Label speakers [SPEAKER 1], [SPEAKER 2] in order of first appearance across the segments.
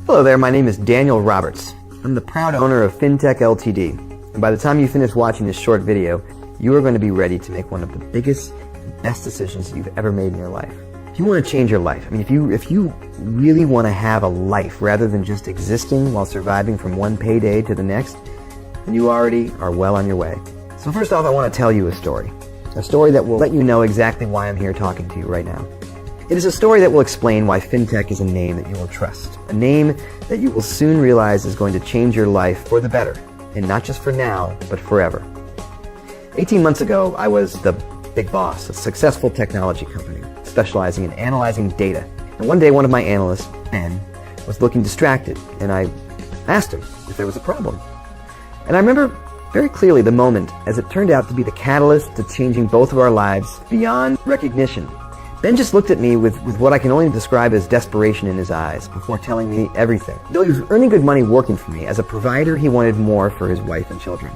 [SPEAKER 1] Hello there, my name is Daniel Roberts. I'm the proud owner of FinTech Ltd. And by the time you finish watching this short video, you are going to be ready to make one of the biggest and best decisions you've ever made in your life. If you want to change your life, if you really want to have a life rather than just existing while surviving from one payday to the next, then you already are well on your way. So first off, I want to tell you a story that will let you know exactly why I'm here talking to you right now. It is a story that will explain why FinTech is a name that you will trust, a name that you will soon realize is going to change your life for the better, and not just for now, but forever. 18 months ago, I was the big boss of a successful technology company specializing in analyzing data. And one day, one of my analysts, Ben, was looking distracted, and I asked him if there was a problem. And I remember very clearly the moment, as it turned out to be the catalyst to changing both of our lives beyond recognition. Ben just looked at me with what I can only describe as desperation in his eyes before telling me everything. Though he was earning good money working for me, as a provider he wanted more for his wife and children.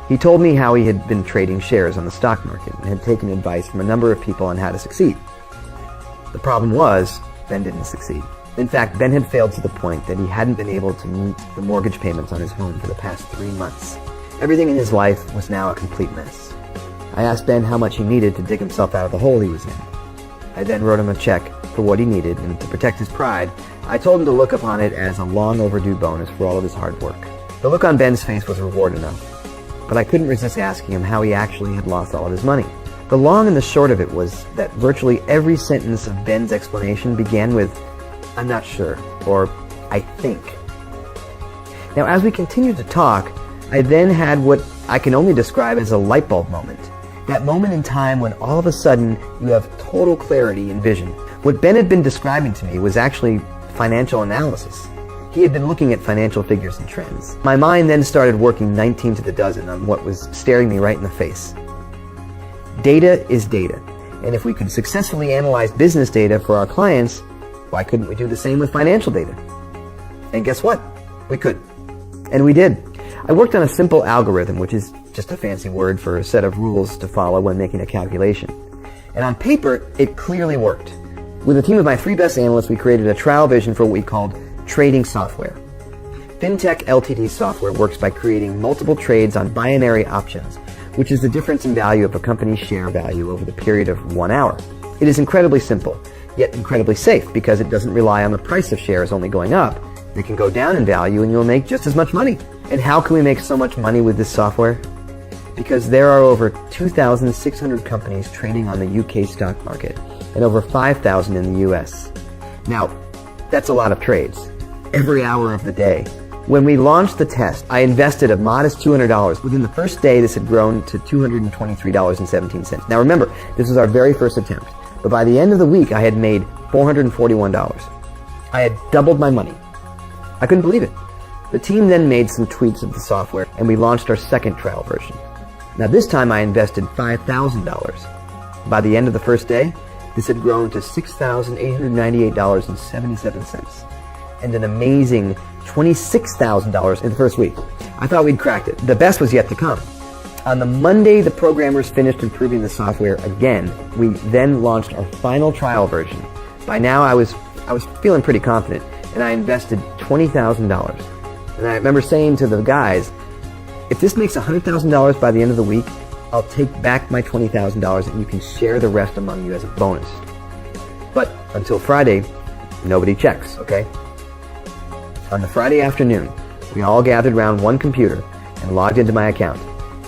[SPEAKER 1] He told me how he had been trading shares on the stock market and had taken advice from a number of people on how to succeed. The problem was, Ben didn't succeed. In fact, Ben had failed to the point that he hadn't been able to meet the mortgage payments on his home for the past 3 months. Everything in his life was now a complete mess. I asked Ben how much he needed to dig himself out of the hole he was in. I then wrote him a check for what he needed, and to protect his pride, I told him to look upon it as a long overdue bonus for all of his hard work. The look on Ben's face was reward enough, but I couldn't resist asking him how he actually had lost all of his money. The long and the short of it was that virtually every sentence of Ben's explanation began with, "I'm not sure," or "I think." Now, as we continued to talk, I then had what I can only describe as a light bulb moment. That moment in time when all of a sudden you have total clarity and vision. What Ben had been describing to me was actually financial analysis. He had been looking at financial figures and trends. My mind then started working 19 to the dozen on what was staring me right in the face. Data is data. And if we could successfully analyze business data for our clients, why couldn't we do the same with financial data? And guess what? We could. And we did. I worked on a simple algorithm, which is just a fancy word for a set of rules to follow when making a calculation. And on paper, it clearly worked. With a team of my 3 best analysts, we created a trial vision for what we called trading software. FinTech Ltd software works by creating multiple trades on binary options, which is the difference in value of a company's share value over the period of 1 hour. It is incredibly simple, yet incredibly safe, because it doesn't rely on the price of shares only going up. They can go down in value and you'll make just as much money. And how can we make so much money with this software? Because there are over 2,600 companies trading on the UK stock market and over 5,000 in the US. Now, that's a lot of trades, every hour of the day. When we launched the test, I invested a modest $200. Within the first day, this had grown to $223.17. Now remember, this was our very first attempt, but by the end of the week, I had made $441. I had doubled my money. I couldn't believe it. The team then made some tweaks of the software, and we launched our second trial version. Now this time I invested $5,000. By the end of the first day, this had grown to $6,898.77, and an amazing $26,000 in the first week. I thought we'd cracked it. The best was yet to come. On the Monday the programmers finished improving the software again, we then launched our final trial version. By now I was feeling pretty confident, and I invested $20,000. And I remember saying to the guys, if this makes $100,000 by the end of the week, I'll take back my $20,000 and you can share the rest among you as a bonus. But until Friday, nobody checks, okay? On the Friday afternoon, we all gathered around one computer and logged into my account.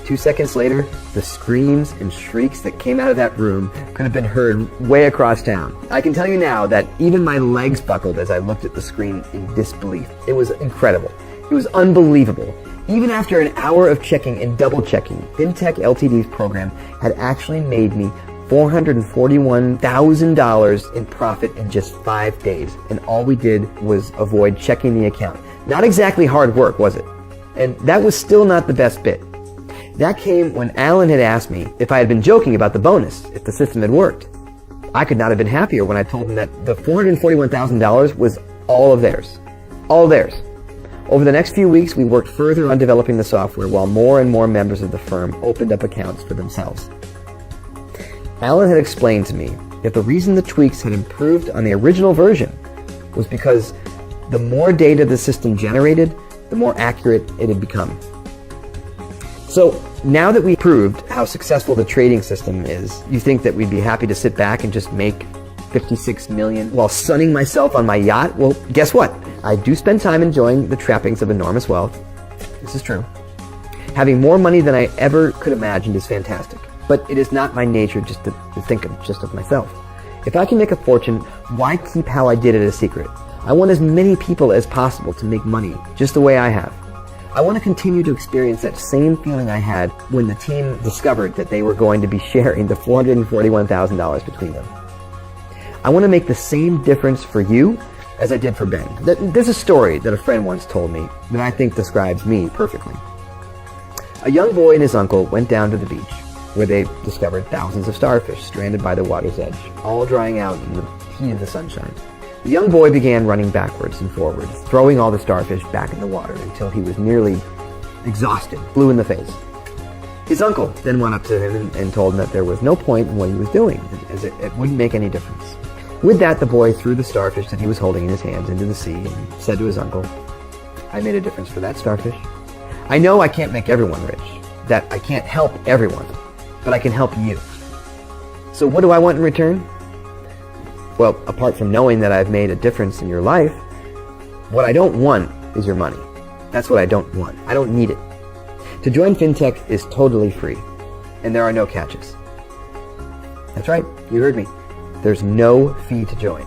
[SPEAKER 1] 2 seconds later, the screams and shrieks that came out of that room could have been heard way across town. I can tell you now that even my legs buckled as I looked at the screen in disbelief. It was incredible. It was unbelievable. Even after an hour of checking and double checking, FinTech Ltd's program had actually made me $441,000 in profit in just 5 days. And all we did was avoid checking the account. Not exactly hard work, was it? And that was still not the best bit. That came when Alan had asked me if I had been joking about the bonus, if the system had worked. I could not have been happier when I told him that the $441,000 was all of theirs. All theirs. Over the next few weeks, we worked further on developing the software while more and more members of the firm opened up accounts for themselves. Alan had explained to me that the reason the tweaks had improved on the original version was because The more data the system generated, the more accurate it had become. So now that we proved how successful the trading system is, you think that we'd be happy to sit back and just make $56 million while sunning myself on my yacht? Well, guess what? I do spend time enjoying the trappings of enormous wealth. This is true. Having more money than I ever could imagine is fantastic. But it is not my nature just to think of myself. If I can make a fortune, why keep how I did it a secret? I want as many people as possible to make money just the way I have. I want to continue to experience that same feeling I had when the team discovered that they were going to be sharing the $441,000 between them. I want to make the same difference for you as I did for Ben. There's a story that a friend once told me that I think describes me perfectly. A young boy and his uncle went down to the beach, where they discovered thousands of starfish stranded by the water's edge, all drying out in the heat of the sunshine. The young boy began running backwards and forwards, throwing all the starfish back in the water until he was nearly exhausted, blue in the face. His uncle then went up to him and told him that there was no point in what he was doing, as it wouldn't make any difference. With that, the boy threw the starfish that he was holding in his hands into the sea and said to his uncle, "I made a difference for that starfish. I know I can't make everyone rich, that I can't help everyone, but I can help you. So what do I want in return? Well, apart from knowing that I've made a difference in your life, what I don't want is your money. That's what I don't want. I don't need it. To join FinTech is totally free, and there are no catches." That's right, you heard me. There's no fee to join.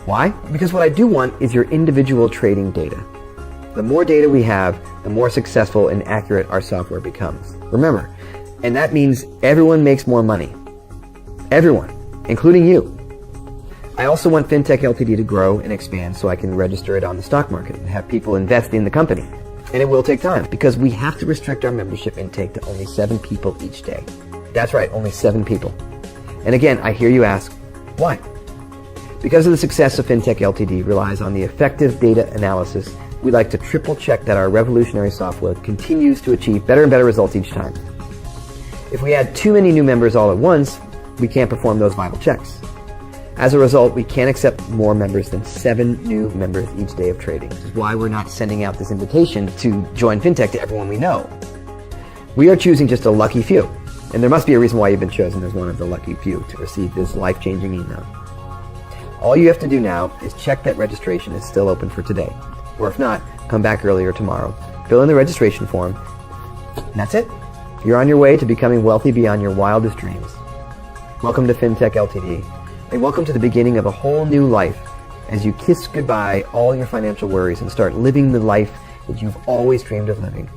[SPEAKER 1] Why? Because what I do want is your individual trading data. The more data we have, the more successful and accurate our software becomes. Remember, and that means everyone makes more money. Everyone, including you. I also want FinTech Ltd to grow and expand so I can register it on the stock market and have people invest in the company. And it will take time because we have to restrict our membership intake to only 7 people each day. That's right, only 7 people. And again, I hear you ask, why? Because of the success of FinTech Ltd relies on the effective data analysis, we like to triple check that our revolutionary software continues to achieve better and better results each time. If we add too many new members all at once, we can't perform those vital checks. As a result, we can't accept more members than 7 new members each day of trading, which is why we're not sending out this invitation to join FinTech to everyone we know. We are choosing just a lucky few, and there must be a reason why you've been chosen as one of the lucky few to receive this life-changing email. All you have to do now is check that registration is still open for today, or if not, come back earlier tomorrow, fill in the registration form, and that's it. You're on your way to becoming wealthy beyond your wildest dreams. Welcome to FinTech Ltd. And welcome to the beginning of a whole new life as you kiss goodbye all your financial worries and start living the life that you've always dreamed of living.